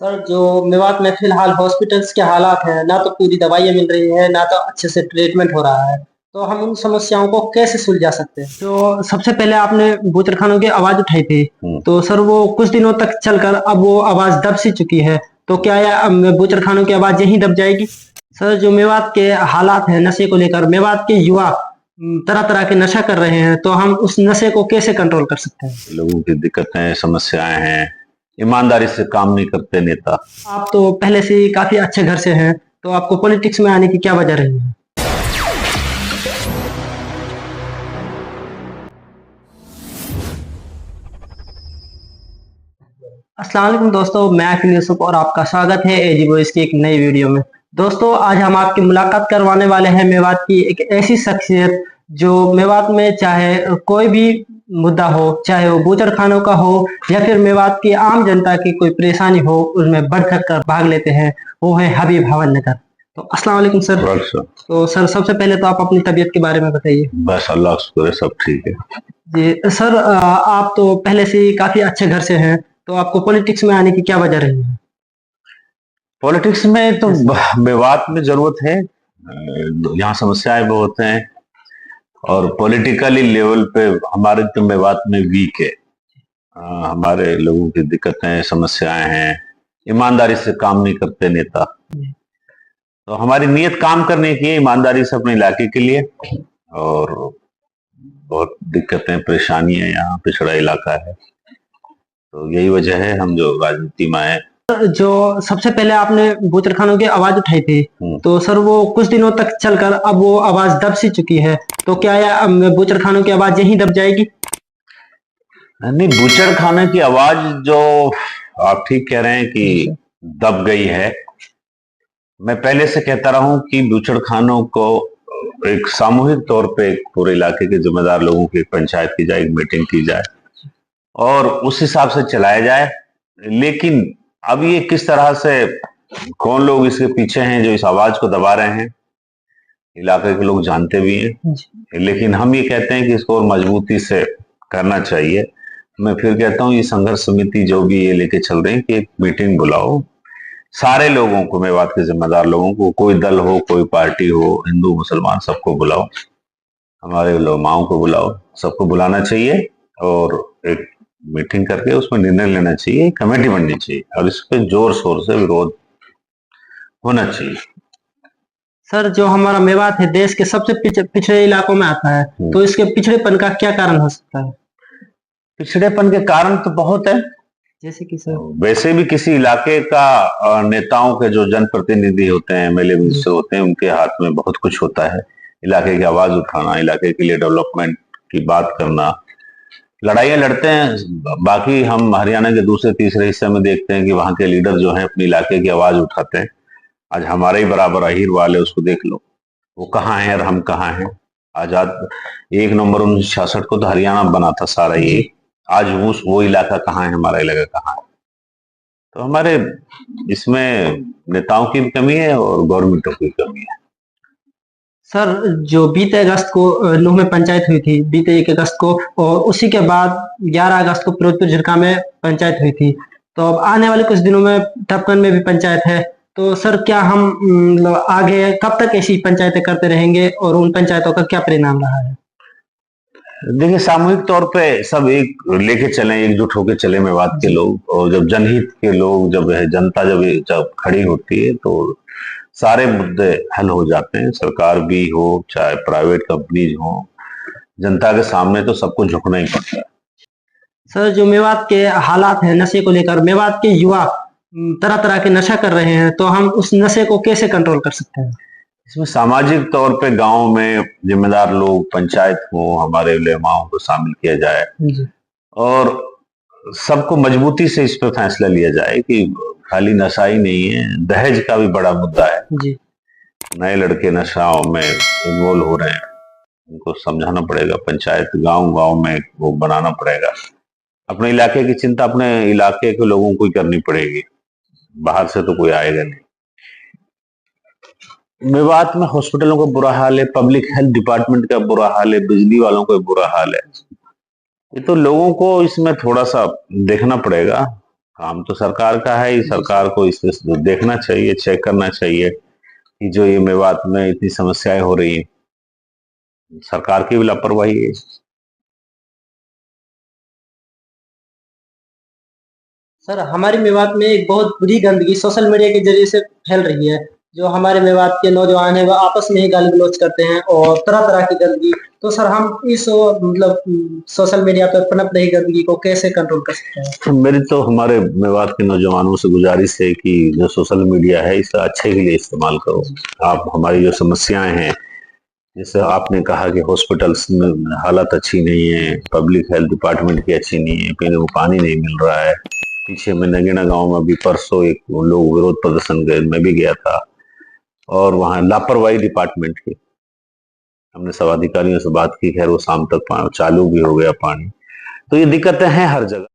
Sir, जो मेवात में फिलहाल हॉस्पिटल्स के हालात हैं, ना तो पूरी दवाइयाँ मिल रही हैं, ना तो अच्छे से ट्रीटमेंट हो रहा है। तो हम उन समस्याओं को कैसे सुलझा सकते हैं? तो सबसे पहले आपने बूचड़खानों की आवाज़ उठाई थी, तो सर वो कुछ दिनों तक चलकर अब वो आवाज़ दब सी चुकी है। तो क्या बूचड़खानों की आवाज़ यहीं दब जाएगी? सर, जो मेवात के हालात हैं नशे को लेकर, मेवात के युवा तरह-तरह के नशा कर रहे हैं, तो हम उस नशे को कैसे कंट्रोल कर सकते हैं? लोगों की दिक्कतें, समस्याएं हैं, ईमानदारी से काम नहीं करते नेता। आप तो पहले से ही काफ़ी अच्छे घर से हैं, तो आपको पॉलिटिक्स में आने की क्या वजह रही है? अस्सलाम वालेकुम दोस्तों, मैं आकिल यूसुफ और आपका स्वागत है एजी बॉयज की एक नई वीडियो में। दोस्तों, आज हम आपकी मुलाकात करवाने वाले हैं मेवात की एक ऐसी शख्सियत जो मेवात में चाहे कोई भी मुद्दा हो, चाहे वो बूचड़खानों का हो या फिर मेवात की आम जनता की कोई परेशानी हो, उसमें बढ़ कर भाग लेते हैं। वो है हबीब हवन नगर। तो अस्सलाम वालेकुम सर। तो सर, सबसे पहले तो आप अपनी तबीयत के बारे में बताइए। बस अल्लाह का शुक्र है, सब ठीक है। जी सर, आप तो पहले से ही काफी अच्छे घर से हैं, तो आपको पॉलिटिक्स में आने की क्या वजह रही है? पॉलिटिक्स में तो मेवात में जरूरत है। यहाँ समस्याएं बहुत हैं और पॉलिटिकली लेवल पे हमारे तो मेवात में वीक है। हमारे लोगों की दिक्कतें, समस्याएं हैं, ईमानदारी से काम नहीं करते नेता। तो हमारी नीयत काम करने की है, ईमानदारी से अपने इलाके के लिए। और बहुत दिक्कतें, परेशानियां, यहाँ पिछड़ा इलाका है, तो यही वजह है हम जो राजनीति में आए। जो सबसे पहले आपने बूचड़खानों की आवाज उठाई थी, तो सर वो कुछ दिनों तक चलकर अब वो आवाज दब सी चुकी है। तो क्या बूचड़खानों की आवाज यहीं दब जाएगी? नहीं, बूचड़ खाने की आवाज जो आप ठीक कह रहे हैं कि दब गई है। मैं पहले से कहता रहा हूं कि बूचड़ खानों को एक सामूहिक तौर पे एक पूरे इलाके के जिम्मेदार लोगों की पंचायत की जाए, एक मीटिंग की जाए और उस हिसाब से चलाया जाए। लेकिन अब ये किस तरह से, कौन लोग इसके पीछे हैं जो इस आवाज को दबा रहे हैं, इलाके के लोग जानते भी हैं। लेकिन हम ये कहते हैं कि इसको और मजबूती से करना चाहिए। मैं फिर कहता हूँ ये संघर्ष समिति जो भी ये लेके चल रहे हैं कि एक मीटिंग बुलाओ, सारे लोगों को, मेवात के जिम्मेदार लोगों को, कोई दल हो, कोई पार्टी हो, हिंदू मुसलमान सबको बुलाओ, हमारे उलमाओं को बुलाओ, सबको बुलाना चाहिए और एक मीटिंग करके उसमें निर्णय लेना चाहिए, कमेटी बननी चाहिए और इस पे जोर शोर से विरोध होना चाहिए। सर, जो हमारा मेवात है देश के सबसे पिछड़े इलाकों में आता है, तो इसके पिछड़ेपन का क्या कारण हो सकता है? पिछड़ेपन के कारण तो बहुत है। जैसे कि सर, वैसे भी किसी इलाके का नेताओं के जो जनप्रतिनिधि होते हैं, एमएलए मिनिस्टर होते हैं, उनके हाथ में बहुत कुछ होता है। इलाके की आवाज उठाना, इलाके के लिए डेवलपमेंट की बात करना, लड़ाइयां लड़ते हैं। बाकी हम हरियाणा के दूसरे तीसरे हिस्से में देखते हैं कि वहां के लीडर जो है अपने इलाके की आवाज उठाते हैं। आज हमारे ही बराबर अहीर वाले, उसको देख लो, वो कहाँ है और हम कहाँ हैं। आजाद 1 नवंबर 1966 को तो हरियाणा बना था सारा ये। आज वो इलाका कहाँ है, हमारा इलाका कहाँ है। तो हमारे इसमें नेताओं की भी कमी है और गवर्नमेंटों की कमी है। सर, जो बीते अगस्त को नूह में पंचायत हुई थी, बीते 1 अगस्त को, और उसी के बाद 11 अगस्त को फिरोजपुर झिरका में पंचायत हुई थी। तो अब आने वाले कुछ दिनों में टपकन में भी पंचायत है। तो सर, क्या हम आगे कब तक ऐसी पंचायतें करते रहेंगे और उन पंचायतों का क्या परिणाम रहा है? देखिए, सामूहिक तौर पे सब एक लेके चले, एकजुट होके चले मेवात के लोग, और जब जनहित के लोग, जब है जनता, जब खड़ी होती है तो सारे मुद्दे हल हो जाते हैं। सरकार भी हो चाहे प्राइवेट कंपनीज हो, जनता के सामने तो सबको झुकना ही पड़ता है। सर, जो मेवात के हालात हैं नशे को लेकर, मेवात के युवा तरह तरह के नशा कर रहे हैं, तो हम उस नशे को कैसे कंट्रोल कर सकते हैं? इसमें सामाजिक तौर पे गांव में जिम्मेदार लोग, पंचायत हो, हमारे उलेमाओं को शामिल किया जाए और सबको मजबूती से इस पे फैसला लिया जाए कि खाली नशा ही नहीं है, दहेज का भी बड़ा मुद्दा है जी। नए लड़के नशाओं में इन्वॉल्व हो रहे हैं, उनको समझाना पड़ेगा। पंचायत गांव गांव में वो बनाना पड़ेगा। अपने इलाके की चिंता अपने इलाके के लोगों को ही करनी पड़ेगी, बाहर से तो कोई आएगा नहीं। मेवात में हॉस्पिटलों का बुरा हाल है, पब्लिक हेल्थ डिपार्टमेंट का बुरा हाल है, बिजली वालों का बुरा हाल है। ये तो लोगों को इसमें थोड़ा सा देखना पड़ेगा। काम तो सरकार का है ही, सरकार को इस पे देखना चाहिए, चेक करना चाहिए कि जो ये मेवात में इतनी समस्याएं हो रही हैं, सरकार की भी लापरवाही है। सर हमारी मेवात में एक बहुत बुरी गंदगी सोशल मीडिया के जरिए से फैल रही है। जो हमारे मेवात के नौजवान हैं वह आपस में ही गाली गलौज करते हैं और तरह तरह की गंदगी। तो सर हम इस सोशल मीडिया पर पनप रही गंदगी को कैसे कंट्रोल कर सकते हैं? तो मेरी तो हमारे मेवात के नौजवानों से गुजारिश है कि जो सोशल मीडिया है इसे अच्छे के लिए इस्तेमाल करो। आप हमारी जो समस्याएं हैं, जैसे आपने कहा कि हॉस्पिटल्स में हालत अच्छी नहीं है, पब्लिक हेल्थ डिपार्टमेंट की अच्छी नहीं है, पीने को पानी नहीं मिल रहा है। पीछे में नगीना गांव में अभी परसों एक लोग विरोध प्रदर्शन गए, मैं भी गया था, और वहां लापरवाही डिपार्टमेंट की। हमने सब अधिकारियों से बात की, खैर वो शाम तक चालू भी हो गया पानी। तो ये दिक्कतें हैं हर जगह।